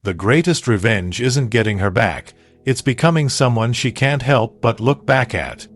The greatest revenge isn't getting her back, it's becoming someone she can't help but look back at.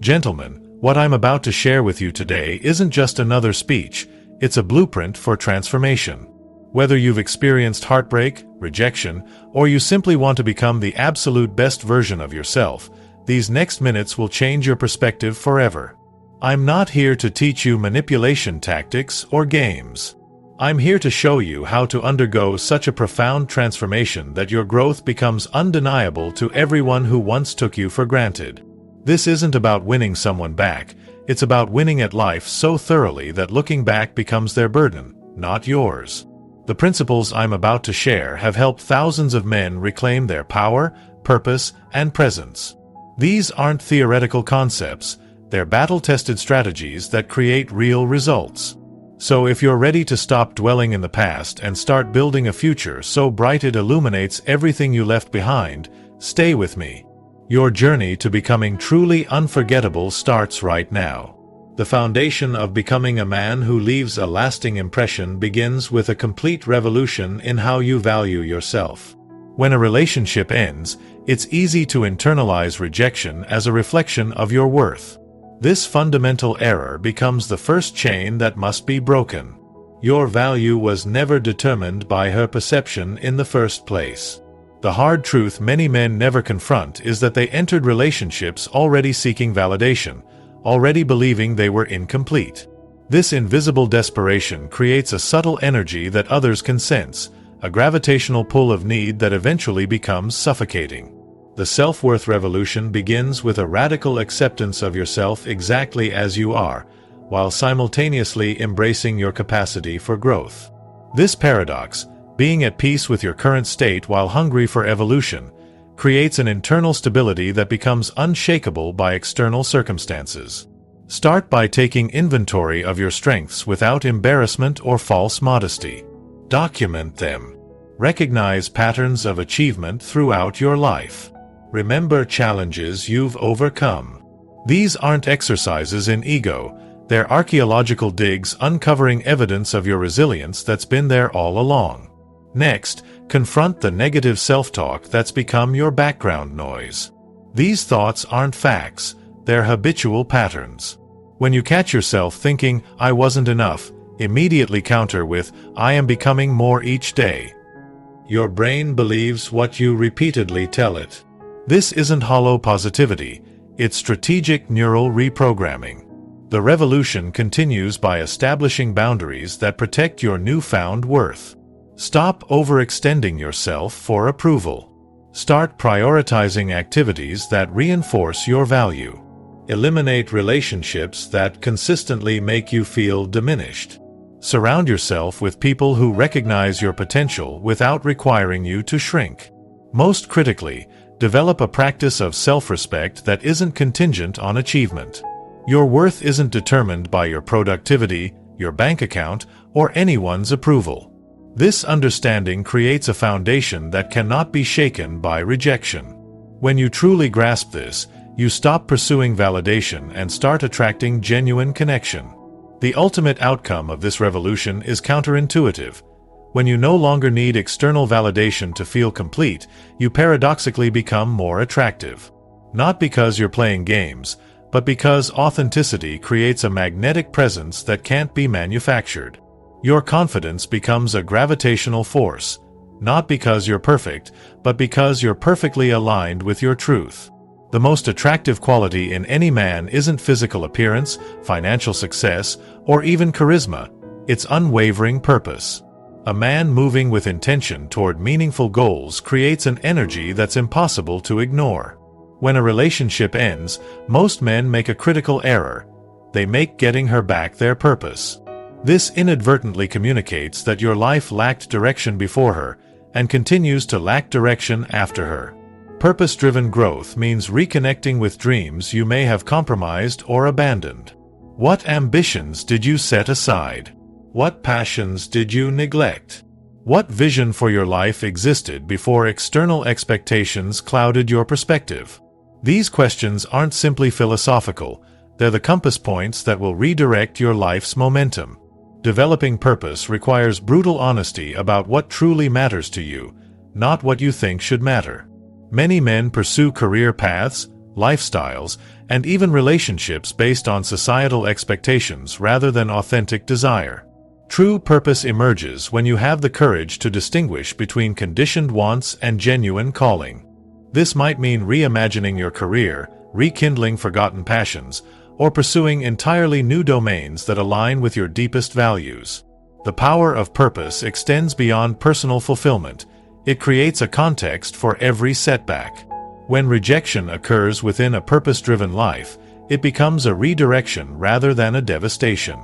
Gentlemen, what I'm about to share with you today isn't just another speech, it's a blueprint for transformation. Whether you've experienced heartbreak, rejection, or you simply want to become the absolute best version of yourself, these next minutes will change your perspective forever. I'm not here to teach you manipulation tactics or games. I'm here to show you how to undergo such a profound transformation that your growth becomes undeniable to everyone who once took you for granted. This isn't about winning someone back, it's about winning at life so thoroughly that looking back becomes their burden, not yours. The principles I'm about to share have helped thousands of men reclaim their power, purpose, and presence. These aren't theoretical concepts, they're battle-tested strategies that create real results. So if you're ready to stop dwelling in the past and start building a future so bright it illuminates everything you left behind, stay with me. Your journey to becoming truly unforgettable starts right now. The foundation of becoming a man who leaves a lasting impression begins with a complete revolution in how you value yourself. When a relationship ends, it's easy to internalize rejection as a reflection of your worth. This fundamental error becomes the first chain that must be broken. Your value was never determined by her perception in the first place. The hard truth many men never confront is that they entered relationships already seeking validation, already believing they were incomplete. This invisible desperation creates a subtle energy that others can sense, a gravitational pull of need that eventually becomes suffocating. The self-worth revolution begins with a radical acceptance of yourself exactly as you are, while simultaneously embracing your capacity for growth. This paradox, being at peace with your current state while hungry for evolution, creates an internal stability that becomes unshakable by external circumstances. Start by taking inventory of your strengths without embarrassment or false modesty. Document them. Recognize patterns of achievement throughout your life. Remember challenges you've overcome. These aren't exercises in ego, they're archaeological digs uncovering evidence of your resilience that's been there all along. Next, confront the negative self-talk that's become your background noise. These thoughts aren't facts, they're habitual patterns. When you catch yourself thinking, "I wasn't enough," immediately counter with, "I am becoming more each day." Your brain believes what you repeatedly tell it. This isn't hollow positivity, it's strategic neural reprogramming. The revolution continues by establishing boundaries that protect your newfound worth. Stop overextending yourself for approval. Start prioritizing activities that reinforce your value. Eliminate relationships that consistently make you feel diminished. Surround yourself with people who recognize your potential without requiring you to shrink. Most critically, develop a practice of self-respect that isn't contingent on achievement. Your worth isn't determined by your productivity, your bank account, or anyone's approval. This understanding creates a foundation that cannot be shaken by rejection. When you truly grasp this, you stop pursuing validation and start attracting genuine connection. The ultimate outcome of this revolution is counterintuitive. When you no longer need external validation to feel complete, you paradoxically become more attractive. Not because you're playing games, but because authenticity creates a magnetic presence that can't be manufactured. Your confidence becomes a gravitational force, not because you're perfect, but because you're perfectly aligned with your truth. The most attractive quality in any man isn't physical appearance, financial success, or even charisma, it's unwavering purpose. A man moving with intention toward meaningful goals creates an energy that's impossible to ignore. When a relationship ends, most men make a critical error. They make getting her back their purpose. This inadvertently communicates that your life lacked direction before her, and continues to lack direction after her. Purpose-driven growth means reconnecting with dreams you may have compromised or abandoned. What ambitions did you set aside? What passions did you neglect? What vision for your life existed before external expectations clouded your perspective? These questions aren't simply philosophical, they're the compass points that will redirect your life's momentum. Developing purpose requires brutal honesty about what truly matters to you, not what you think should matter. Many men pursue career paths, lifestyles, and even relationships based on societal expectations rather than authentic desire. True purpose emerges when you have the courage to distinguish between conditioned wants and genuine calling. This might mean reimagining your career, rekindling forgotten passions, or pursuing entirely new domains that align with your deepest values. The power of purpose extends beyond personal fulfillment. It creates a context for every setback. When rejection occurs within a purpose-driven life, it becomes a redirection rather than a devastation.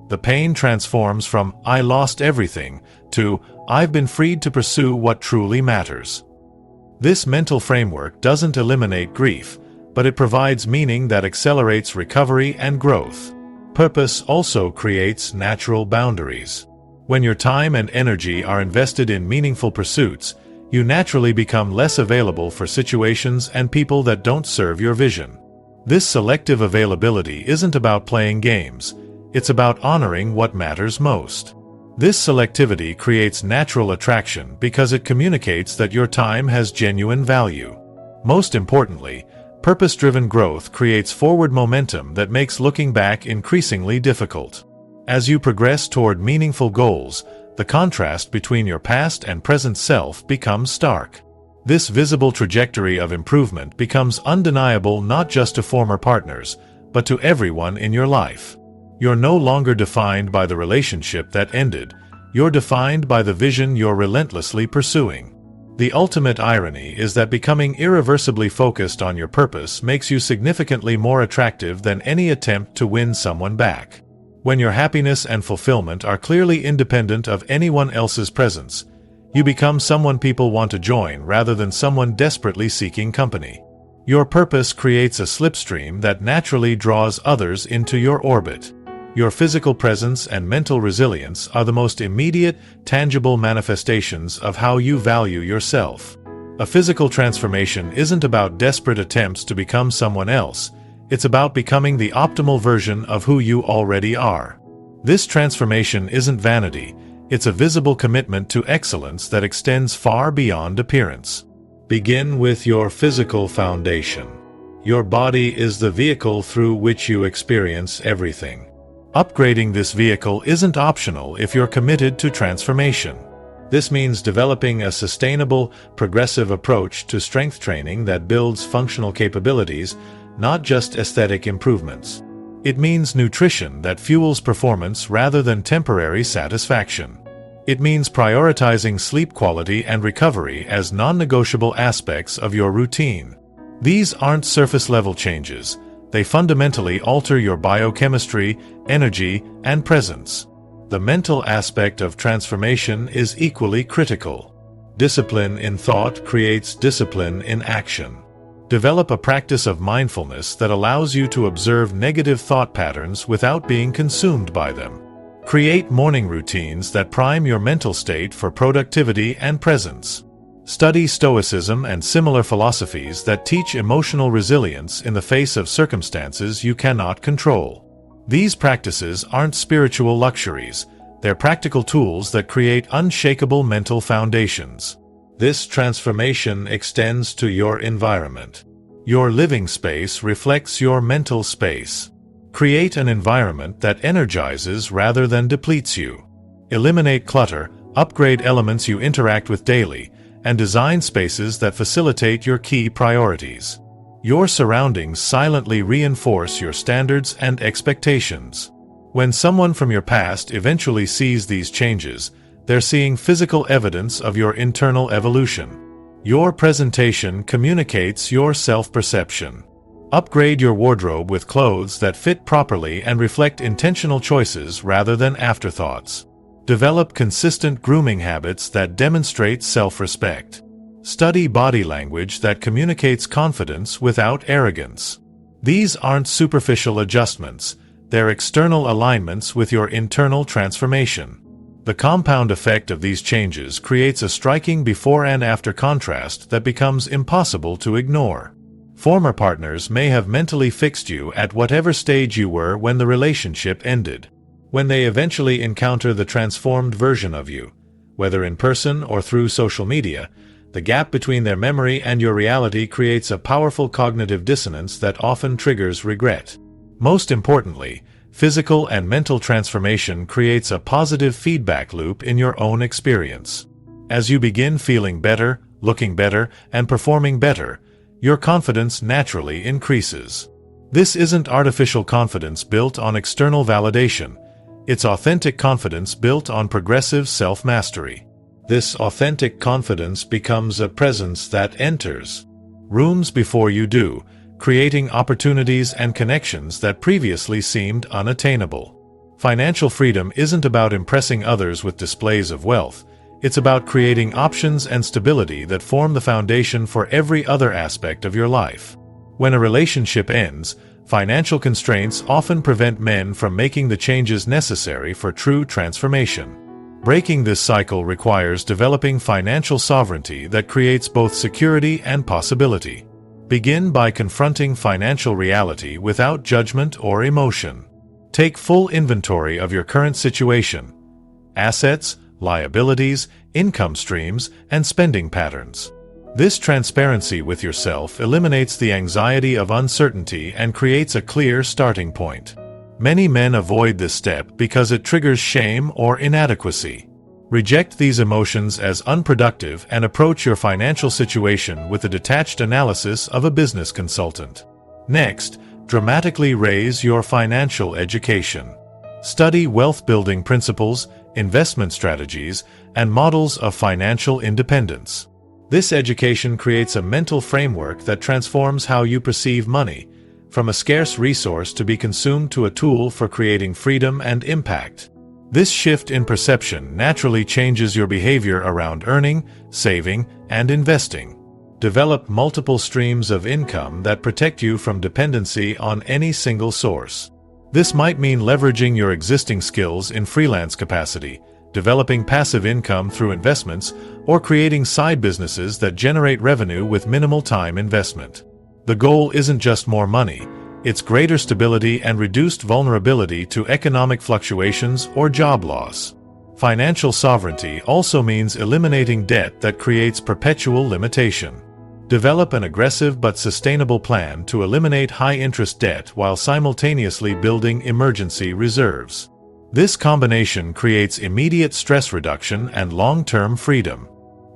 The pain transforms from "I lost everything" to "I've been freed to pursue what truly matters." This mental framework doesn't eliminate grief, but it provides meaning that accelerates recovery and growth. Purpose also creates natural boundaries. When your time and energy are invested in meaningful pursuits, you naturally become less available for situations and people that don't serve your vision. This selective availability isn't about playing games. It's about honoring what matters most. This selectivity creates natural attraction because it communicates that your time has genuine value. Most importantly, purpose-driven growth creates forward momentum that makes looking back increasingly difficult. As you progress toward meaningful goals, the contrast between your past and present self becomes stark. This visible trajectory of improvement becomes undeniable not just to former partners, but to everyone in your life. You're no longer defined by the relationship that ended. You're defined by the vision you're relentlessly pursuing. The ultimate irony is that becoming irreversibly focused on your purpose makes you significantly more attractive than any attempt to win someone back. When your happiness and fulfillment are clearly independent of anyone else's presence, you become someone people want to join rather than someone desperately seeking company. Your purpose creates a slipstream that naturally draws others into your orbit. Your physical presence and mental resilience are the most immediate, tangible manifestations of how you value yourself. A physical transformation isn't about desperate attempts to become someone else. It's about becoming the optimal version of who you already are. This transformation isn't vanity. It's a visible commitment to excellence that extends far beyond appearance. Begin with your physical foundation. Your body is the vehicle through which you experience everything. Upgrading this vehicle isn't optional if you're committed to transformation. This means developing a sustainable, progressive approach to strength training that builds functional capabilities, not just aesthetic improvements. It means nutrition that fuels performance rather than temporary satisfaction. It means prioritizing sleep quality and recovery as non-negotiable aspects of your routine. These aren't surface-level changes. They fundamentally alter your biochemistry, energy, and presence. The mental aspect of transformation is equally critical. Discipline in thought creates discipline in action. Develop a practice of mindfulness that allows you to observe negative thought patterns without being consumed by them. Create morning routines that prime your mental state for productivity and presence. Study Stoicism and similar philosophies that teach emotional resilience in the face of circumstances you cannot control. These practices aren't spiritual luxuries. They're practical tools that create unshakable mental foundations. This transformation extends to your environment. Your living space reflects your mental space. Create an environment that energizes rather than depletes you. Eliminate clutter, upgrade elements you interact with daily, and design spaces that facilitate your key priorities. Your surroundings silently reinforce your standards and expectations. When someone from your past eventually sees these changes, they're seeing physical evidence of your internal evolution. Your presentation communicates your self-perception. Upgrade your wardrobe with clothes that fit properly and reflect intentional choices rather than afterthoughts. Develop consistent grooming habits that demonstrate self-respect. Study body language that communicates confidence without arrogance. These aren't superficial adjustments. They're external alignments with your internal transformation. The compound effect of these changes creates a striking before and after contrast that becomes impossible to ignore. Former partners may have mentally fixed you at whatever stage you were when the relationship ended. When they eventually encounter the transformed version of you, whether in person or through social media, The gap between their memory and your reality creates a powerful cognitive dissonance that often triggers regret. Most importantly, physical and mental transformation creates a positive feedback loop in your own experience. As you begin feeling better, looking better, and performing better, your confidence naturally increases. This isn't artificial confidence built on external validation. It's authentic confidence built on progressive self-mastery. This authentic confidence becomes a presence that enters rooms before you do, creating opportunities and connections that previously seemed unattainable. Financial freedom isn't about impressing others with displays of wealth. It's about creating options and stability that form the foundation for every other aspect of your life. When a relationship ends, financial constraints often prevent men from making the changes necessary for true transformation. Breaking this cycle requires developing financial sovereignty that creates both security and possibility. Begin by confronting financial reality without judgment or emotion. Take full inventory of your current situation: assets, liabilities, income streams, and spending patterns. This transparency with yourself eliminates the anxiety of uncertainty and creates a clear starting point. Many men avoid this step because it triggers shame or inadequacy. Reject these emotions as unproductive and approach your financial situation with a detached analysis of a business consultant. Next, dramatically raise your financial education. Study wealth-building principles, investment strategies, and models of financial independence. This education creates a mental framework that transforms how you perceive money, from a scarce resource to be consumed to a tool for creating freedom and impact. This shift in perception naturally changes your behavior around earning, saving, and investing. Develop multiple streams of income that protect you from dependency on any single source. This might mean leveraging your existing skills in freelance capacity, developing passive income through investments, or creating side businesses that generate revenue with minimal time investment. The goal isn't just more money, it's greater stability and reduced vulnerability to economic fluctuations or job loss. Financial sovereignty also means eliminating debt that creates perpetual limitation. Develop an aggressive but sustainable plan to eliminate high-interest debt while simultaneously building emergency reserves. This combination creates immediate stress reduction and long-term freedom.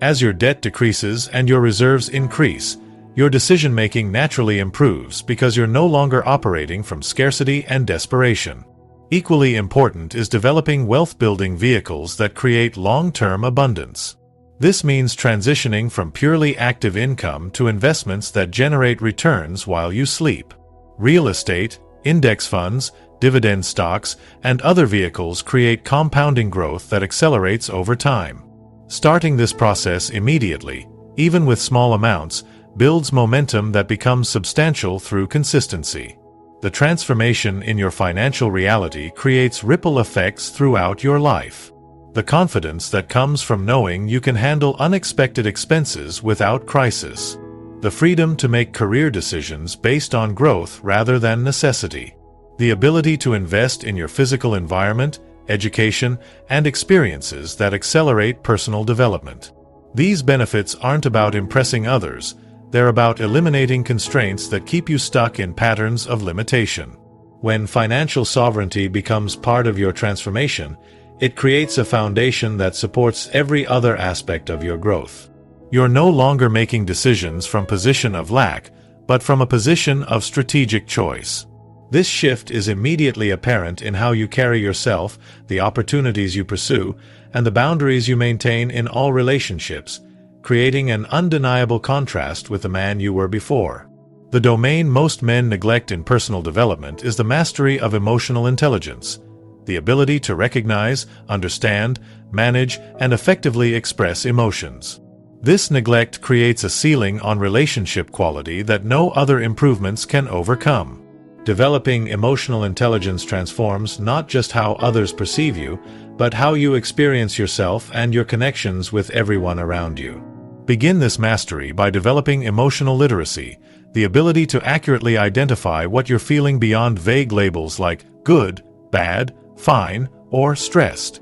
As your debt decreases and your reserves increase, your decision-making naturally improves because you're no longer operating from scarcity and desperation. Equally important is developing wealth-building vehicles that create long-term abundance. This means transitioning from purely active income to investments that generate returns while you sleep. Real estate, index funds, dividend stocks, and other vehicles create compounding growth that accelerates over time. Starting this process immediately, even with small amounts, builds momentum that becomes substantial through consistency. The transformation in your financial reality creates ripple effects throughout your life. The confidence that comes from knowing you can handle unexpected expenses without crisis. The freedom to make career decisions based on growth rather than necessity. The ability to invest in your physical environment, education, and experiences that accelerate personal development. These benefits aren't about impressing others, they're about eliminating constraints that keep you stuck in patterns of limitation. When financial sovereignty becomes part of your transformation, it creates a foundation that supports every other aspect of your growth. You're no longer making decisions from a position of lack, but from a position of strategic choice. This shift is immediately apparent in how you carry yourself, the opportunities you pursue, and the boundaries you maintain in all relationships, creating an undeniable contrast with the man you were before. The domain most men neglect in personal development is the mastery of emotional intelligence, the ability to recognize, understand, manage, and effectively express emotions. This neglect creates a ceiling on relationship quality that no other improvements can overcome. Developing emotional intelligence transforms not just how others perceive you, but how you experience yourself and your connections with everyone around you. Begin this mastery by developing emotional literacy, the ability to accurately identify what you're feeling beyond vague labels like good, bad, fine, or stressed.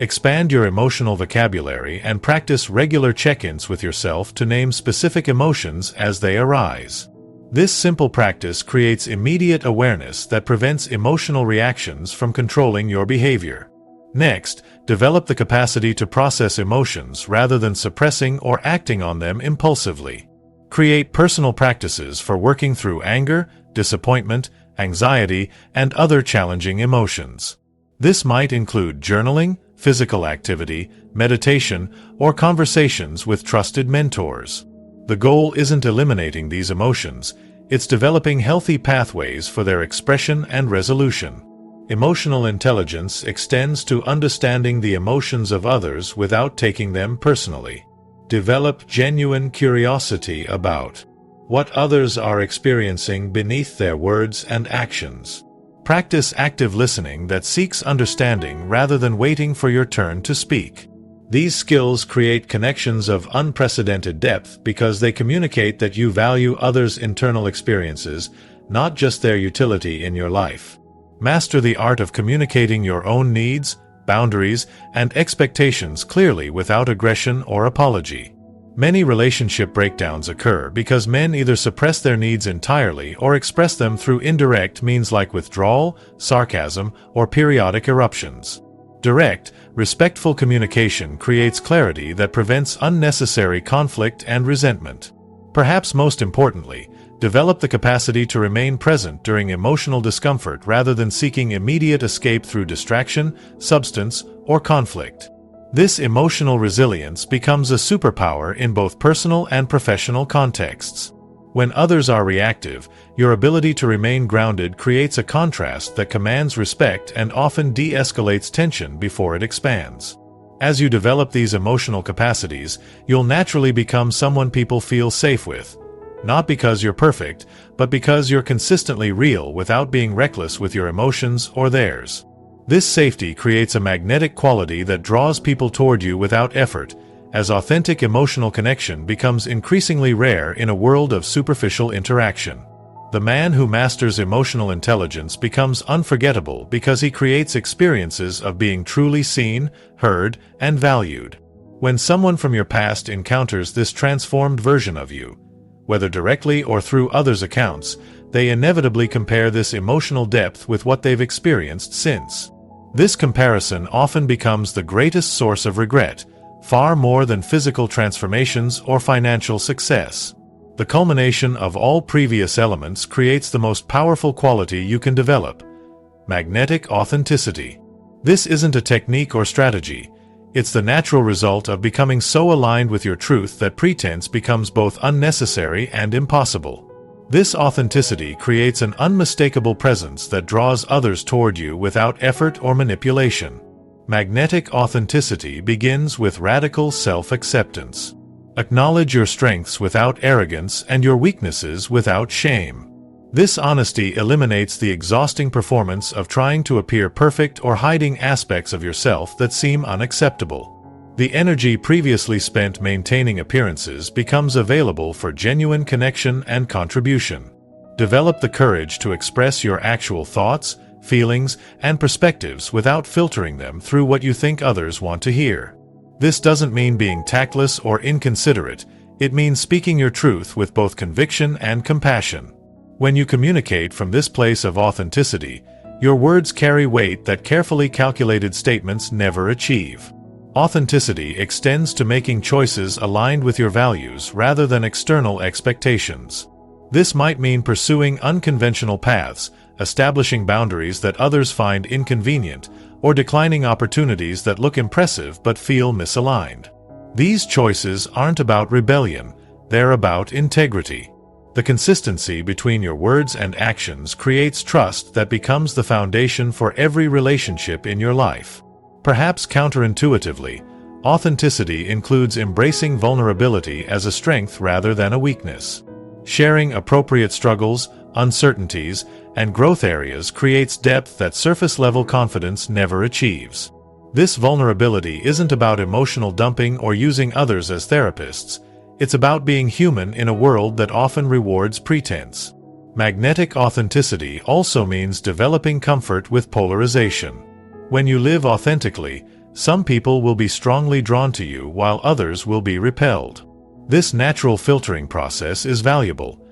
Expand your emotional vocabulary and practice regular check-ins with yourself to name specific emotions as they arise. This simple practice creates immediate awareness that prevents emotional reactions from controlling your behavior. Next, develop the capacity to process emotions rather than suppressing or acting on them impulsively. Create personal practices for working through anger, disappointment, anxiety, and other challenging emotions. This might include journaling, physical activity, meditation, or conversations with trusted mentors. The goal isn't eliminating these emotions, it's developing healthy pathways for their expression and resolution. Emotional intelligence extends to understanding the emotions of others without taking them personally. Develop genuine curiosity about what others are experiencing beneath their words and actions. Practice active listening that seeks understanding rather than waiting for your turn to speak. These skills create connections of unprecedented depth because they communicate that you value others' internal experiences, not just their utility in your life. Master the art of communicating your own needs, boundaries, and expectations clearly without aggression or apology. Many relationship breakdowns occur because men either suppress their needs entirely or express them through indirect means like withdrawal, sarcasm, or periodic eruptions. Direct, respectful communication creates clarity that prevents unnecessary conflict and resentment. Perhaps most importantly, develop the capacity to remain present during emotional discomfort rather than seeking immediate escape through distraction, substance, or conflict. This emotional resilience becomes a superpower in both personal and professional contexts. When others are reactive, your ability to remain grounded creates a contrast that commands respect and often de-escalates tension before it expands. As you develop these emotional capacities, you'll naturally become someone people feel safe with. Not because you're perfect, but because you're consistently real without being reckless with your emotions or theirs. This safety creates a magnetic quality that draws people toward you without effort, as authentic emotional connection becomes increasingly rare in a world of superficial interaction. The man who masters emotional intelligence becomes unforgettable because he creates experiences of being truly seen, heard, and valued. When someone from your past encounters this transformed version of you, whether directly or through others' accounts, they inevitably compare this emotional depth with what they've experienced since. This comparison often becomes the greatest source of regret, far more than physical transformations or financial success. The culmination of all previous elements creates the most powerful quality you can develop: magnetic authenticity. This isn't a technique or strategy. It's the natural result of becoming so aligned with your truth that pretense becomes both unnecessary and impossible. This authenticity creates an unmistakable presence that draws others toward you without effort or manipulation. Magnetic authenticity begins with radical self-acceptance. Acknowledge your strengths without arrogance and your weaknesses without shame. This honesty eliminates the exhausting performance of trying to appear perfect or hiding aspects of yourself that seem unacceptable. The energy previously spent maintaining appearances becomes available for genuine connection and contribution. Develop the courage to express your actual thoughts, feelings, and perspectives without filtering them through what you think others want to hear. This doesn't mean being tactless or inconsiderate, it means speaking your truth with both conviction and compassion. When you communicate from this place of authenticity, your words carry weight that carefully calculated statements never achieve. Authenticity extends to making choices aligned with your values rather than external expectations. This might mean pursuing unconventional paths, establishing boundaries that others find inconvenient, or declining opportunities that look impressive but feel misaligned. These choices aren't about rebellion, they're about integrity. The consistency between your words and actions creates trust that becomes the foundation for every relationship in your life. Perhaps counterintuitively, authenticity includes embracing vulnerability as a strength rather than a weakness. Sharing appropriate struggles, uncertainties, and growth areas creates depth that surface-level confidence never achieves. This vulnerability isn't about emotional dumping or using others as therapists. It's about being human in a world that often rewards pretense. Magnetic authenticity also means developing comfort with polarization. When you live authentically, Some people will be strongly drawn to you while others will be repelled. This natural filtering process is valuable.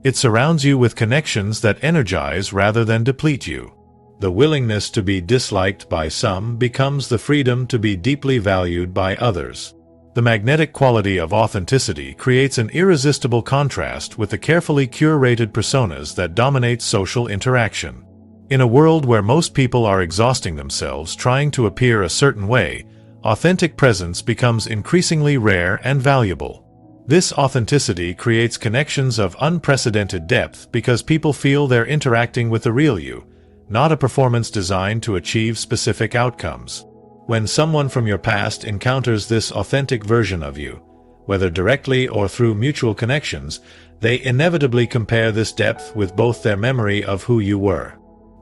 It surrounds you with connections that energize rather than deplete you. The willingness to be disliked by some becomes the freedom to be deeply valued by others. The magnetic quality of authenticity creates an irresistible contrast with the carefully curated personas that dominate social interaction. In a world where most people are exhausting themselves trying to appear a certain way, authentic presence becomes increasingly rare and valuable. This authenticity creates connections of unprecedented depth because people feel they're interacting with the real you, not a performance designed to achieve specific outcomes. When someone from your past encounters this authentic version of you, whether directly or through mutual connections, they inevitably compare this depth with both their memory of who you were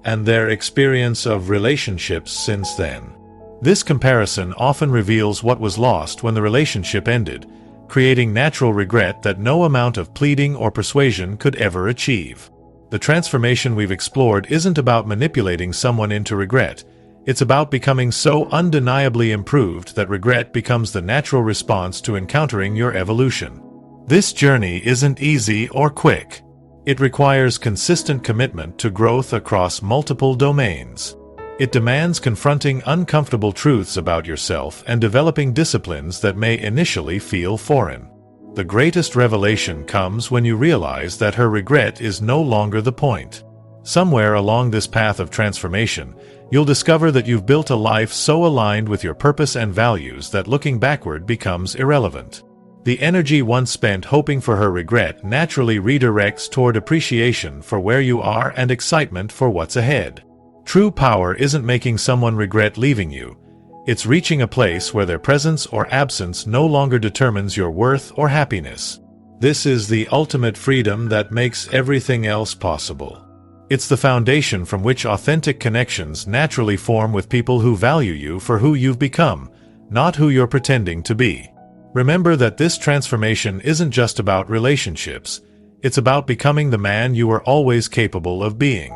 and their experience of relationships since then. This comparison often reveals what was lost when the relationship ended, creating natural regret that no amount of pleading or persuasion could ever achieve. The transformation we've explored isn't about manipulating someone into regret. It's about becoming so undeniably improved that regret becomes the natural response to encountering your evolution. This journey isn't easy or quick. It requires consistent commitment to growth across multiple domains. It demands confronting uncomfortable truths about yourself and developing disciplines that may initially feel foreign. The greatest revelation comes when you realize that her regret is no longer the point. Somewhere along this path of transformation, you'll discover that you've built a life so aligned with your purpose and values that looking backward becomes irrelevant. The energy once spent hoping for her regret naturally redirects toward appreciation for where you are and excitement for what's ahead. True power isn't making someone regret leaving you. It's reaching a place where their presence or absence no longer determines your worth or happiness. This is the ultimate freedom that makes everything else possible. It's the foundation from which authentic connections naturally form with people who value you for who you've become, not who you're pretending to be. Remember that this transformation isn't just about relationships. It's about becoming the man you were always capable of being.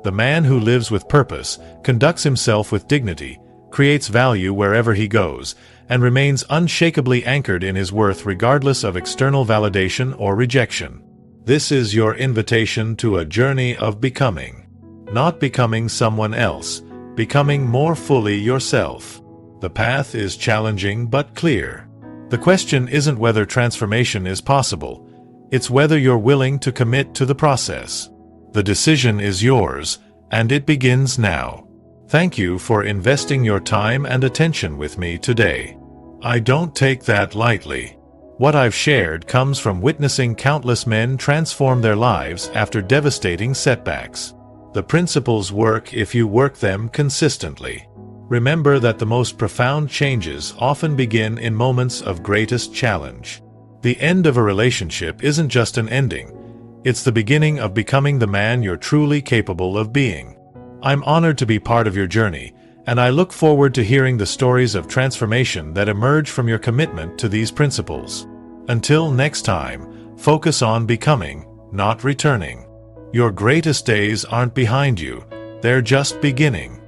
The man who lives with purpose, conducts himself with dignity, creates value wherever he goes, and remains unshakably anchored in his worth regardless of external validation or rejection. This is your invitation to a journey of becoming. Not becoming someone else, becoming more fully yourself. The path is challenging but clear. The question isn't whether transformation is possible, it's whether you're willing to commit to the process. The decision is yours, and it begins now. Thank you for investing your time and attention with me today. I don't take that lightly. What I've shared comes from witnessing countless men transform their lives after devastating setbacks. The principles work if you work them consistently. Remember that the most profound changes often begin in moments of greatest challenge. The end of a relationship isn't just an ending. It's the beginning of becoming the man you're truly capable of being. I'm honored to be part of your journey, and I look forward to hearing the stories of transformation that emerge from your commitment to these principles. Until next time, focus on becoming, not returning. Your greatest days aren't behind you, they're just beginning.